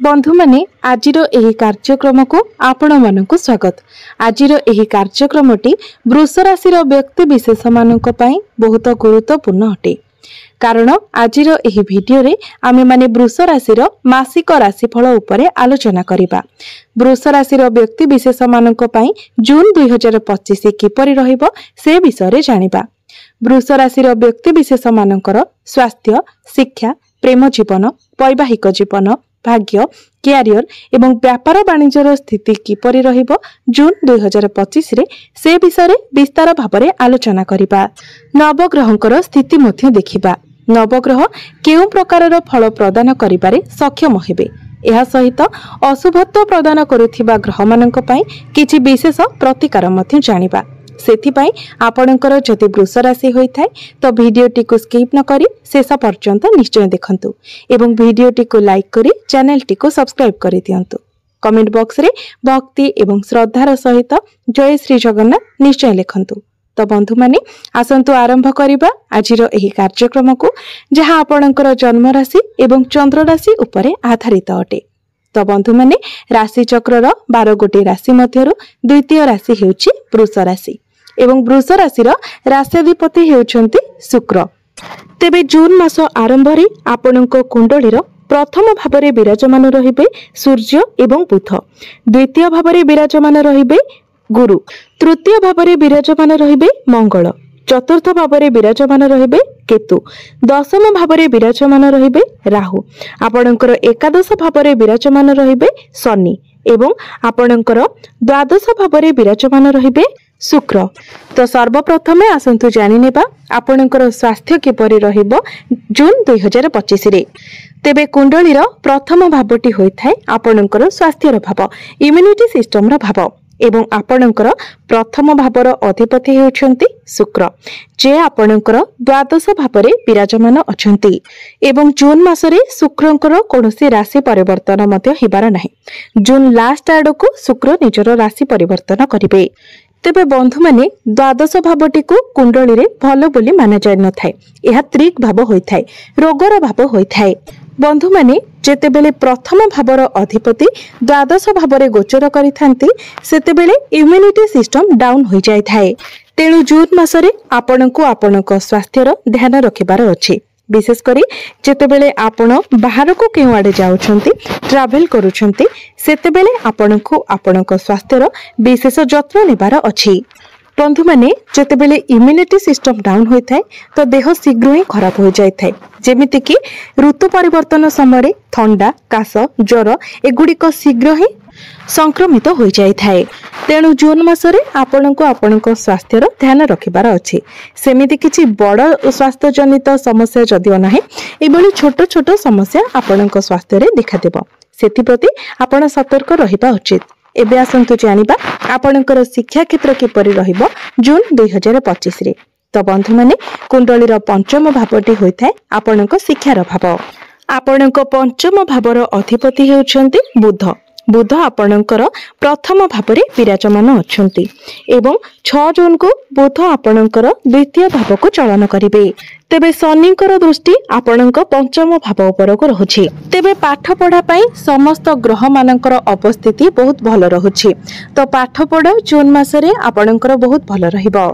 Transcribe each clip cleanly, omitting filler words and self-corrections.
बंधु माने आजिर एही कार्यक्रम को आपण मानकु स्वागत। आजिर एही कार्यक्रमटी वृष राशि व्यक्ति विशेष मानक पई बहुत गुरुत्वपूर्ण अटे। कारण आजिर एही वीडियो रे आमे माने वृष राशि मासिक राशिफल उपरे आलोचना करिबा। वृष राशि व्यक्ति विशेष मानक पई जून 2025 किपरि रहिबो से विषय रे जानिबा। वृष राशि व्यक्ति विशेष मानकर स्वास्थ्य, शिक्षा, प्रेम जीवन, वैवाहिक जीवन, भाग्य, कैरियर एवं व्यापार वाणिज्यर स्थिति किपरि रहिबो जून 2025 रे से विषय रे विस्तार भाबरे आलोचना करिबा। नवग्रहंकर स्थिति मध्य देखिबा। नवग्रह केउ प्रकारर फल प्रदान करिबारे सक्षम हेबे। एहा सहित अशुभत्व प्रदान करुथिबा ग्रह मानक पई किछि विशेष प्रतिकार मध्य जानिबा। सेथिपाई आपणकर जदि वृष राशि होइथाय तो वीडियोटी को स्किप न करी शेष पर्यंत निश्चय देखंतु एवं वीडियोटी को लाइक करी चैनलटी को सब्सक्राइब करि दियंतु। कमेंट बॉक्स रे भक्ति एवं श्रद्धार सहित जय श्री जगन्नाथ निश्चय लिखंतु। तो बंधु माने आसंतु आरंभ करिबा आजिर एही कार्यक्रम को जहां आपणकर जन्म राशि एवं चंद्र राशि उपरे आधारित अटे। तो बंधु माने राशि चक्रर 12 गोटी राशि मध्यरु द्वितीय राशि हेउची वृष राशि एवं वृष राशि राष्ट्राधिपति हेउचंती शुक्र। तेबे जून मास आरंभ रे आपणक कुंडलीर प्रथम भावरे विराजमान रहिबे सूर्य एवं बुध, द्वितीय भावरे विराजमान रहिबे गुरु, तृतीय भावरे विराजमान रहिबे मंगल, चतुर्थ भावरे विराजमान रहिबे केतु, दशम भावरे विराजमान रहिबे राहु, आपणकर एकादश भावरे विराजमान रहिबे शनि एवं आपणकर द्वादश भावरे विराजमान रहिबे शुक्र। तो सर्वप्रथमे आसंतु जानि नेबा आपणकर स्वास्थ्य किपरि रहिबो जून 2025 रे। तेबे कुंडलीर प्रथम भावटी होइथाय आपणकर स्वास्थ्यर भाव, इम्यूनिटी सिस्टम रो भाव एवं आपणकर प्रथम भावर अधिपति हेउछंती शुक्र, जे आपणकर द्वादश भावरे विराजमान अछंती एवं जून मासरे शुक्रंकर कोनोसी राशि परिवर्तन मध्य हिबार नाही। जून लास्ट आडको शुक्र निजर राशि परिवर्तन करिवे। तेबे बंधु माने द्वादश भावटी को कुंडली रे भलो बोली माना जाय न थाए। एहा त्रिक भाव होइथाय, रोगर भाव होइथाय। बंधु माने जेतेबेले प्रथम भावर अधिपति द्वादश भावरे गोचर करिथांती सेतेबेले इम्यूनिटी सिस्टम डाउन होई जाय थाए। तेणु जून मासरे आपणको आपणक स्वास्थ्यर ध्यान रखिबार अछि। विशेष करी जेतेबेले आपण बाहर को केउ आडे जाउछंती, ट्रैवल करूछंती, सेतेबेले आपणको आपणक स्वास्थ्यर विशेष जत्न नेबार अछि। बंधु माने जेतेबेले इम्यूनिटी सिस्टम डाउन होई थाए तो देह शीघ्र ही खराब हो जाय थाए। जेमिति कि ऋतु परिवर्तन समय ठंडा, काश, ज्वर एगुड़िक शीघ्र ही संक्रमित हो जाय थाए। तेणु जून मासरे आपणको आपणक स्वास्थ्यर ध्यान रखिबार अछि। सेमिति किछि बड़ स्वास्थ्य जनित समस्या जदिओ नाही, एबोली छोट छोट समस्या आपणक स्वास्थ्य रे देखा देबो। सेति प्रति आपण सतर्क रहिबा उचित। एबे आसंतु जानिबा आपणकर शिक्षा क्षेत्र किपरि रहिबो जून 2025 रे। तो बंधु माने कुंडलीर पंचम भावटी होइथाय आपणक शिक्षार भाव। आपणक पंचम भावर अधिपति हेउछंती बुध। बुध आपणकर प्रथम भावरे विराजमान अछंती एवं 6 जून को बुध आपणकर द्वितीय भाव को चलन करिवे। तेबे शनिकर दृष्टि आपणक पंचम भाव उपर को रहुछि। तेबे पाठ पढ़ा पई समस्त ग्रह मानकर उपस्थिति बहुत भल रहुछि। तो पाठ पढ़ा जून मासरे आपणकर बहुत भल रहिबो।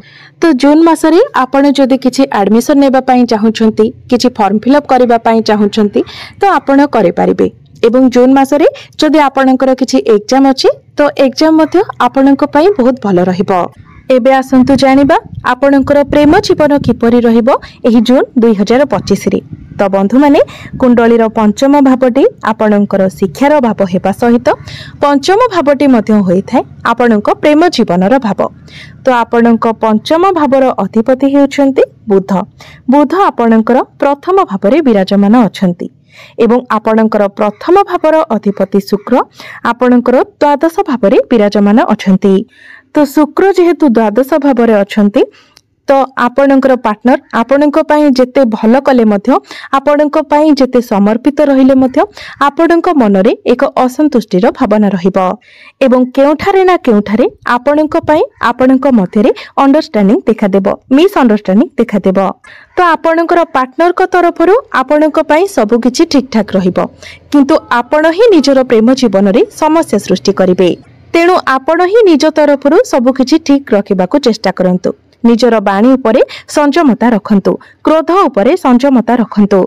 तो जून मासरे आपण जदि किछि एडमिशन नेबा पई चाहुछंती, किछि फॉर्म फिलअप करिबा पई चाहुछंती तो आपण करि परिबे। एवं जून मासरे जदि आपणकर किछि एग्जाम अछि तो एग्जाम मध्य आपणक पई बहुत भल रहिबो। एबे आसंतु जानिबा आपणकर प्रेम जीवन किपरि रहिबो एही जून 2025 रे। तो बंधु माने कुंडलीर पंचम भावटी आपणकर शिक्षार भाव हेबा सहित पंचम भावटी मध्य होइथाय आपणक प्रेम जीवनर भाव। तो आपणक पंचम भावर अधिपति हेउछंती बुध। बुध आपणकर प्रथम भावरे विराजमान अछंती एवं आपणकर प्रथम भावर अधिपति शुक्र आपणकर द्वादश भावरे विराजमान अछंती। तो शुक्र जेहेतु द्वादश भावरे अछंती तो आपणकर पार्टनर आपणक पई जेते भल कले मध्य आपणक पई जेते समर्पित रहिले मध्य आपणक मनरे एक असंतुष्टिर भावना रहिबो एवं केउठारे ना केउठारे आपणक पई आपणक मध्यरे अंडरस्टैंडिंग देखा देबो मिस अंडरस्टैंडिंग देखा देबो। तो आपणकर पार्टनर को तरफरु आपणक पई सब किछि ठीक ठाक रहिबो किंतु आपण ही निजर प्रेम जीवन रे समस्या सृष्टि करिवे। तेणु आपण ही निज तरफरु सब किछि ठीक रखिबाकू चेष्टा करंतु। निजर बाणी उपरे संयमता रखंतु, क्रोध उपरे संयमता रखंतु।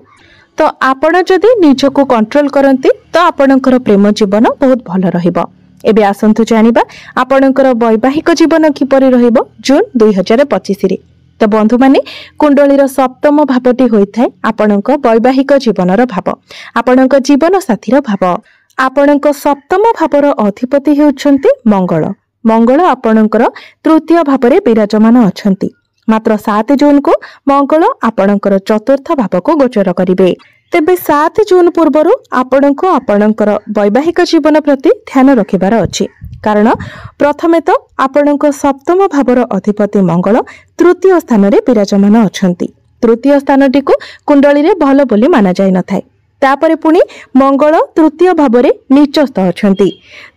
तो आपण जदि निजको कंट्रोल करंती तो आपणकर प्रेम जीवन बहुत भल रहिबो। एबे आसंतु जानिबा आपणकर वैवाहिक जीवन किपरि रहिबो जून 2025 रे। तो बंधु माने कुंडलीर सप्तम भावटी होइथाय आपणक वैवाहिक जीवनर भाव, आपणक जीवन साथीर भाव। आपणक सप्तम भावर अधिपति हेउछन्ति मंगल। मंगल आपणकर तृतीय भावरे विराजमान अछन्ति। मात्र 7 जून को मंगल आपणकर चतुर्थ भाव को गोचर करिवे। तेबे 7 जून पूर्वरु आपणको आपणकर वैवाहिक जीवन प्रति ध्यान रखिबार अछि। कारण प्रथमे तो आपणक सप्तम भावर अधिपति मंगल तृतीय स्थान रे विराजमान अछन्ति। तृतीय स्थानटी को कुंडली रे भलो बोली माना जाय नथाय। तापरे पुणी मंगल तृतीय भावरे नीचस्थ अछन्ति।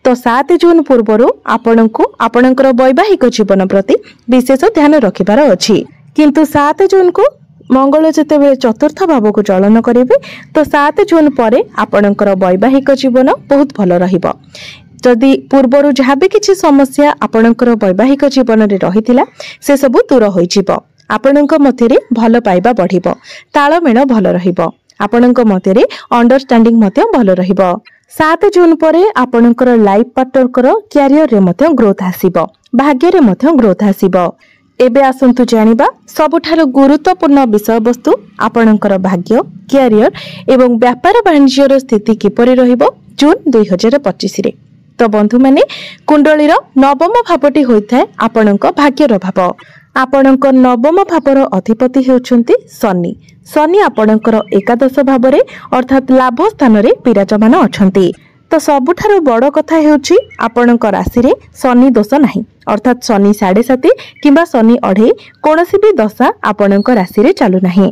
तो 7 जून पूर्वरु आपणको आपणकर वैवाहिक जीवन प्रति विशेष ध्यान रखिबार अछि। किंतु 7 जून को मंगल जेतेबेले चतुर्थ भाव को चलन करिवे तो 7 जून परे आपणकर वैवाहिक जीवन बहुत भल रहिबो। जदि पूर्वरु जहाँ भी किछि समस्या आपणकर वैवाहिक जीवन रे रहिथिला से सब दूर होई जिवो। आपणक मध्यरे भल पाइबा बढ़िबो, ताळमेळ भल रहिबो, आपणक मध्यरे अंडरस्टैंडिंग मध्य भल रहिबो। 7 जून परे आपणकर लाइफ पार्टनरकर कैरियर रे मध्य ग्रोथ आसीबो, भाग्य रे मध्य ग्रोथ आसीबो। एबे आसंतु जानिबा सबुठार गुरुत्वपूर्ण विषय वस्तु आपणकर भाग्य, कैरियर एवं व्यापार वाणिज्यर स्थिति किपरि रहिबो जून 2025 रे। तो बंधु माने कुंडलीर नवम भावटी होइथाय आपणक भाग्यर भाव। आपणक नवम भावर अधिपति हेउछन्ति शनि। शनि आपणकर एकादश भावरे अर्थात लाभ स्थान रे विराजमान अछन्ति। तो सबुठारु बड़ कथा हेउछि आपणक राशि रे शनि दोष नाही, अर्थात शनि 7.5 किंबा शनि 2.5 कोनोसी भी दशा आपणक राशि रे चालू नाही।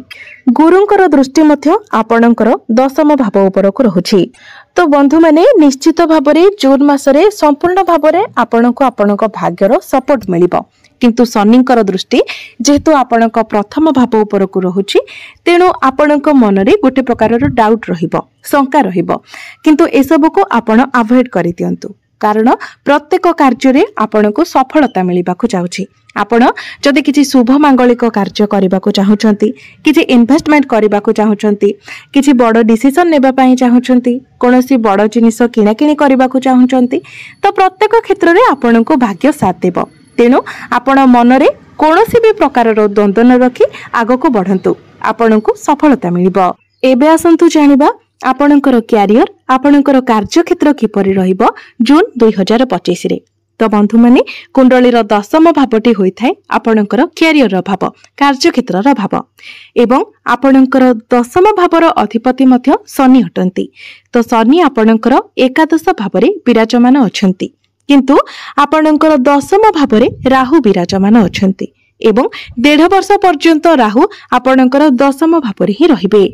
गुरुंकर दृष्टि मध्य आपणकर दशम भाव उपरकु रहुछि। तो बंधु माने निश्चित भावरे जून मासरे संपूर्ण भावरे आपणको आपणक भाग्यर सपोर्ट मिलिबो। किंतु शनिंकर दृष्टि जेहेतु आपणक प्रथम भाव उपरकु रहुछि तेणु आपणक मनरे गोटे प्रकारर डाउट रहिबो, शंका रहिबो। किंतु एसबु को आपण अवॉइड करि दियंतु। कारण प्रत्येक कार्य रे आपणको सफलता मिलिबाकु जाउछि। आपण जदि किछि शुभ मांगलिक कार्य करबाकू चाहुचंती, किछि इन्वेस्टमेंट करबाकू चाहुचंती, किछि बड़ डिसिजन नेबा पई चाहुचंती, कोनोसी बड़ जिनिस किना किनी करबाकू चाहुचंती तो प्रत्येक क्षेत्र रे आपणको भाग्य साथ देबो। तेणु आपण मनरे कोनोसी भी प्रकारर द्वंद्व न रखी आगको बढ़ंतु, आपणको सफलता मिलिबो। एबे आसंतु जानिबा आपणकर कैरियर, आपणकर कार्य क्षेत्र किपरि रहिबो जून 2025 रे। तो बंधु माने कुंडलीर दशम भावटी होइथाय आपणकर कैरियर भाव, कार्य क्षेत्र भाव एवं आपणकर दशम भावर अधिपति मध्य शनि हटंती। तो शनि आपणकर एकादश भावरे विराजमान अछंती, किंतु आपणकर दशम भावरे राहु विराजमान अछंती एवं 1.5 वर्ष पर्यंत राहु आपणकर दशम भावरे ही रहिबे।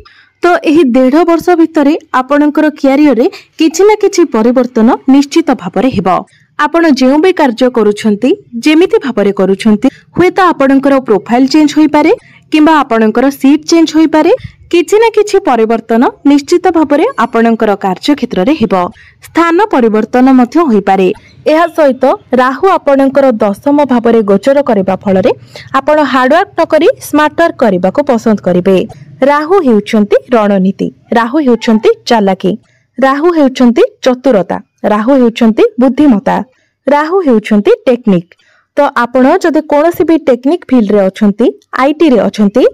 तो एही 1.5 वर्ष भितरे आपणकर कैरियर रे किछि ना किछि परिवर्तन निश्चित भावरे हेबो। आपण जेउ भी कार्य करूछंती जेमिति भाबरे करूछंती हुए तो आपणकर प्रोफाइल चेंज होई पारे किंबा आपणकर सीट चेंज होई पारे, किछि ना किछि परिवर्तन निश्चित भाबरे आपणकर कार्य क्षेत्र रे हेबो। स्थान परिवर्तन मध्य होई पारे। एहा सहित राहु आपणकर दशम भाबरे गोचर करबा फल रे आपण हार्ड वर्क न करी स्मार्ट वर्क करबा को पसंद करिवे। राहु हेउछंती रणनीति, राहु हेउछंती चालाकी, राहु हेउछंती चतुरता, राहु हेउछंती बुद्धिमता, राहु हेउछंती टेक्निक। तो आपण जदि कोनोसी भी टेक्निक फील्ड रे अछंती, आईटी रे अछंती,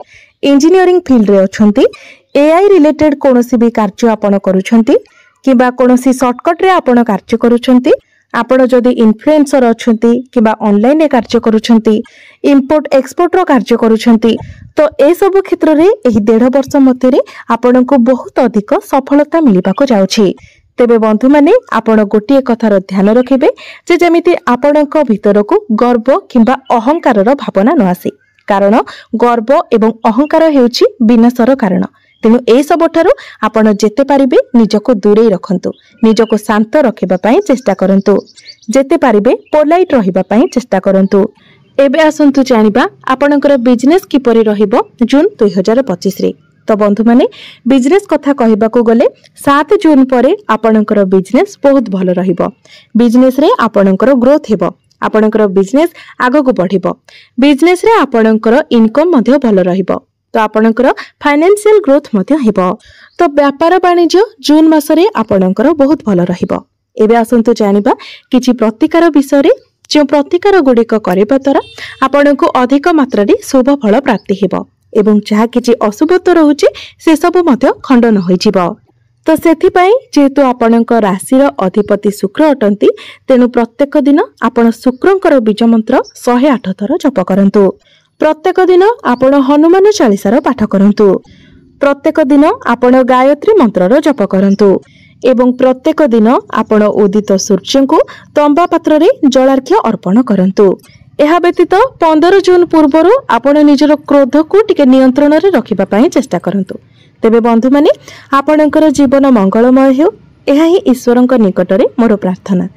इंजीनियरिंग फील्ड रे अछंती, एआई रिलेटेड कोनोसी भी कार्य आपण करूछंती किबा कोनोसी शॉर्टकट रे आपण कार्य करूछंती, आपण जदि इन्फ्लुएंसर अछंती किबा ऑनलाइन रे कार्य करूछंती, इंपोर्ट एक्सपोर्ट रो कार्य करूछंती तो ए सब क्षेत्र रे एही 1.5 वर्ष मध्य रे आपण को बहुत अधिक सफलता मिलिबा को जाउछि। तेबे बंधु माने आपण गोटिए कथार ध्यान रखिबे जे जेमिति आपणक भितर को गर्व किंबा अहंकार भावना न आसे। कारण गर्व एवं अहंकार हेउछि विनाशर कारण। तेणु ए सबठारु आपण जेते पारिबे निजको दूरे रखंतु, निजको शांत रखिबा पई चेष्टा करंतु, जेते पारिबे पोलाइट रहिबा पई चेष्टा करंतु। एबे आसंतु जानिबा आपणकर बिजनेस किपरि रहिबो जून 2025 रे। तो बंधु माने बिजनेस कथा कहबाकू गले 7 जून परे आपणकर बिजनेस बहुत भलो रहिबो। बिजनेस रे आपणकर ग्रोथ हेबो, आपणकर बिजनेस आगो को बढ़िबो, बिजनेस रे आपणकर इनकम मध्ये भलो रहिबो, तो आपणकर फाइनेंशियल ग्रोथ मध्ये हेबो। तो व्यापार वाणिज्य जून मासरे आपणकर बहुत भलो रहिबो। एबे आसंतु जानिबा किछि प्रतिकार विषय रे। जो प्रतिकार गुड़िक करबा द्वारा आपनको अधिक मात्रा रे शुभ फल प्राप्ति हेबो एवं जहा किछि अशुभत्व रहुछि से सब मध्ये खंडन होई जिवो। तो सेथि पई जेहेतु आपणक राशि रो अधिपति शुक्र अटंती, तेनु प्रत्येक दिन आपण शुक्रंकर बीज मंत्र 108 थर जप करंतु। प्रत्येक दिन आपण हनुमान चालीसार पाठ करंतु। प्रत्येक दिन आपण गायत्री मंत्रर जप करंतु एवं प्रत्येक दिन आपण उदित सूर्य को तंबा पात्र रे जलार्घ्य अर्पण करंतु। एहा व्यतीत 15 जून पूर्व आपण निजर क्रोध को टिके नियंत्रण रे रखिबा पई चेष्टा करंतु। तेबे बंधु माने आपणकर जीवन मंगलमय हेउ, एहा ही ईश्वरंक निकटरे मोर प्रार्थना।